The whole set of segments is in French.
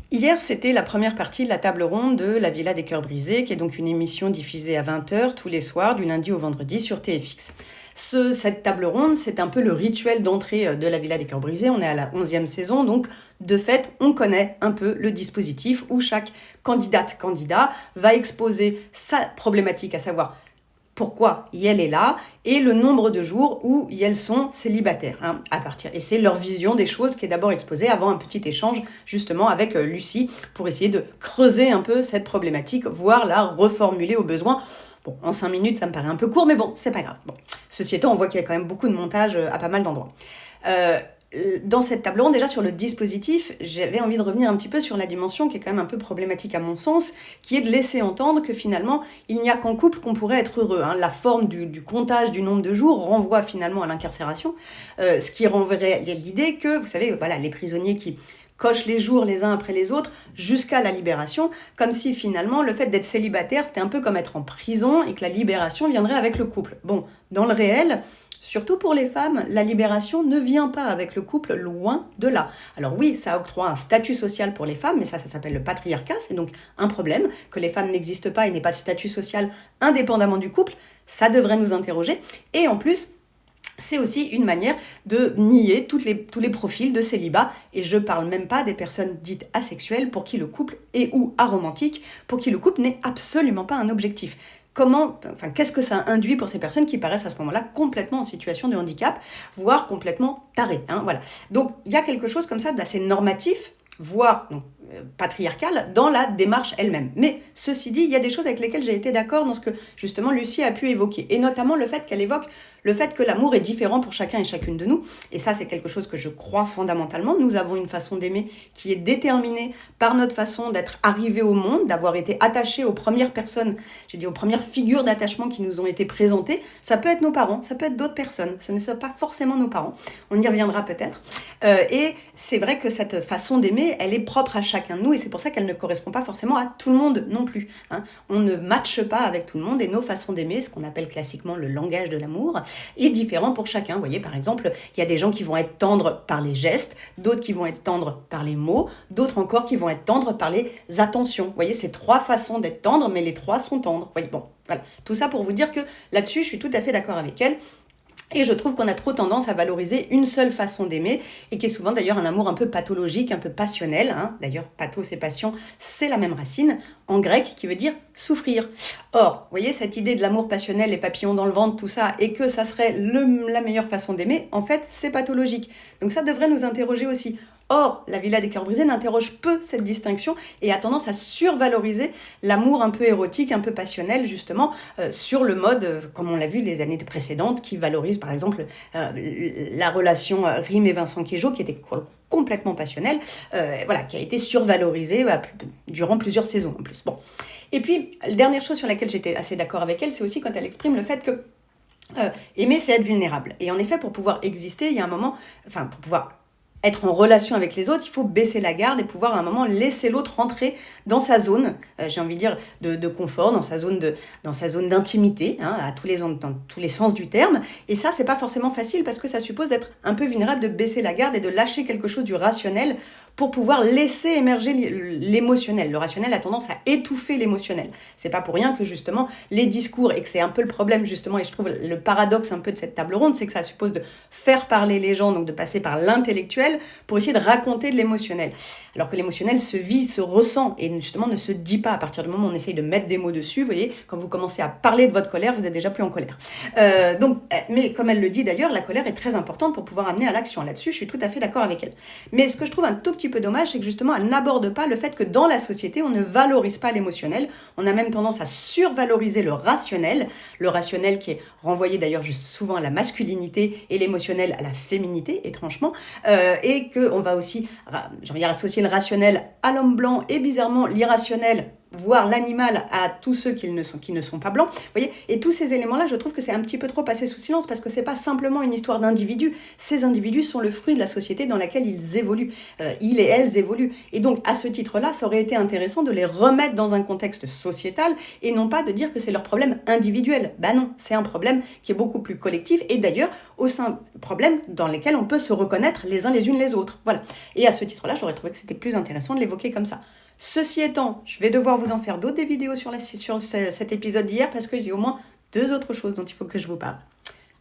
Hier, c'était la première partie de la table ronde de La Villa des Cœurs Brisés, qui est donc une émission diffusée à 20h tous les soirs, du lundi au vendredi sur TFX. Cette table ronde, c'est un peu le rituel d'entrée de La Villa des Cœurs Brisés. On est à la 11e saison, donc de fait, on connaît un peu le dispositif où chaque candidat va exposer sa problématique, à savoir pourquoi Yel est là et le nombre de jours où Yel sont célibataires à partir. Et c'est leur vision des choses qui est d'abord exposée avant un petit échange justement avec Lucie pour essayer de creuser un peu cette problématique, voire la reformuler au besoin. Bon, en 5 minutes, ça me paraît un peu court, mais bon, c'est pas grave. Bon. Ceci étant, on voit qu'il y a quand même beaucoup de montage à pas mal d'endroits. Dans cette table ronde, déjà sur le dispositif, j'avais envie de revenir un petit peu sur la dimension qui est quand même un peu problématique à mon sens, qui est de laisser entendre que finalement, il n'y a qu'en couple qu'on pourrait être heureux. La forme du comptage du nombre de jours renvoie finalement à l'incarcération, ce qui renverrait l'idée que, vous savez, voilà, les prisonniers qui cochent les jours les uns après les autres jusqu'à la libération, comme si finalement le fait d'être célibataire, c'était un peu comme être en prison et que la libération viendrait avec le couple. Bon, dans le réel, surtout pour les femmes, la libération ne vient pas avec le couple, loin de là. Alors oui, ça octroie un statut social pour les femmes, mais ça s'appelle le patriarcat, c'est donc un problème, que les femmes n'existent pas et n'aient pas de statut social indépendamment du couple, ça devrait nous interroger. Et en plus, c'est aussi une manière de nier tous les profils de célibat, et je parle même pas des personnes dites asexuelles pour qui le couple est ou aromantique, pour qui le couple n'est absolument pas un objectif. Qu'est-ce que ça induit pour ces personnes qui paraissent à ce moment-là complètement en situation de handicap, voire complètement tarées, voilà. Donc il y a quelque chose comme ça d'assez normatif, voire patriarcal dans la démarche elle-même. Mais ceci dit, il y a des choses avec lesquelles j'ai été d'accord dans ce que justement Lucie a pu évoquer, et notamment le fait qu'elle évoque le fait que l'amour est différent pour chacun et chacune de nous, et ça c'est quelque chose que je crois fondamentalement. Nous avons une façon d'aimer qui est déterminée par notre façon d'être arrivé au monde, d'avoir été attaché aux premières personnes, j'ai dit aux premières figures d'attachement qui nous ont été présentées. Ça peut être nos parents, ça peut être d'autres personnes, ce ne sont pas forcément nos parents, on y reviendra peut-être, et c'est vrai que cette façon d'aimer, elle est propre à chacun de nous, et c'est pour ça qu'elle ne correspond pas forcément à tout le monde non plus. On ne matche pas avec tout le monde, et nos façons d'aimer, ce qu'on appelle classiquement le langage de l'amour, est différent pour chacun. Vous voyez, par exemple, il y a des gens qui vont être tendres par les gestes, d'autres qui vont être tendres par les mots, d'autres encore qui vont être tendres par les attentions. Vous voyez, c'est 3 façons d'être tendre, mais les 3 sont tendres. Vous voyez, bon, voilà. Tout ça pour vous dire que là-dessus, je suis tout à fait d'accord avec elle. Et je trouve qu'on a trop tendance à valoriser une seule façon d'aimer, et qui est souvent d'ailleurs un amour un peu pathologique, un peu passionnel. D'ailleurs, pathos et passion, c'est la même racine, en grec, qui veut dire souffrir. Or, vous voyez, cette idée de l'amour passionnel, les papillons dans le ventre, tout ça, et que ça serait la meilleure façon d'aimer, en fait, c'est pathologique. Donc ça devrait nous interroger aussi. Or, la Villa des Cœurs Brisés n'interroge peu cette distinction et a tendance à survaloriser l'amour un peu érotique, un peu passionnel, justement, sur le mode, comme on l'a vu les années précédentes, qui valorise par exemple la relation Rim et Vincent Queijo, qui était complètement passionnelle, qui a été survalorisée durant plusieurs saisons en plus. Bon. Et puis, la dernière chose sur laquelle j'étais assez d'accord avec elle, c'est aussi quand elle exprime le fait que aimer, c'est être vulnérable. Et en effet, pour pouvoir exister, il y a un moment, pour pouvoir être en relation avec les autres, il faut baisser la garde et pouvoir à un moment laisser l'autre rentrer dans sa zone, j'ai envie de dire, de confort, dans sa zone d'intimité, dans tous les sens du terme. Et ça, c'est pas forcément facile parce que ça suppose d'être un peu vulnérable, de baisser la garde et de lâcher quelque chose du rationnel pour pouvoir laisser émerger l'émotionnel. Le rationnel a tendance à étouffer l'émotionnel. C'est pas pour rien que justement les discours, et que c'est un peu le problème justement, et je trouve le paradoxe un peu de cette table ronde, c'est que ça suppose de faire parler les gens, donc de passer par l'intellectuel pour essayer de raconter de l'émotionnel. Alors que l'émotionnel se vit, se ressent, et justement ne se dit pas. À partir du moment où on essaye de mettre des mots dessus, vous voyez, quand vous commencez à parler de votre colère, vous n'êtes déjà plus en colère. Mais comme elle le dit d'ailleurs, la colère est très importante pour pouvoir amener à l'action. Là-dessus, je suis tout à fait d'accord avec elle. Mais ce que je trouve un tout petit peu dommage, c'est que justement, elle n'aborde pas le fait que dans la société, on ne valorise pas l'émotionnel. On a même tendance à survaloriser le rationnel qui est renvoyé d'ailleurs souvent à la masculinité, et l'émotionnel à la féminité, étrangement, et qu'on va aussi, associer le rationnel à l'homme blanc, et bizarrement l'irrationnel, voir l'animal à tous ceux qui ne sont pas blancs. Vous voyez, et tous ces éléments-là, je trouve que c'est un petit peu trop passé sous silence parce que c'est pas simplement une histoire d'individus. Ces individus sont le fruit de la société dans laquelle ils évoluent. Ils et elles évoluent. Et donc, à ce titre-là, ça aurait été intéressant de les remettre dans un contexte sociétal et non pas de dire que c'est leur problème individuel. Ben non, c'est un problème qui est beaucoup plus collectif et d'ailleurs, au sein de problèmes dans lesquels on peut se reconnaître les uns les unes les autres. Voilà. Et à ce titre-là, j'aurais trouvé que c'était plus intéressant de l'évoquer comme ça. Ceci étant, je vais devoir vous en faire d'autres des vidéos sur cet épisode d'hier parce que j'ai au moins 2 autres choses dont il faut que je vous parle.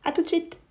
À tout de suite!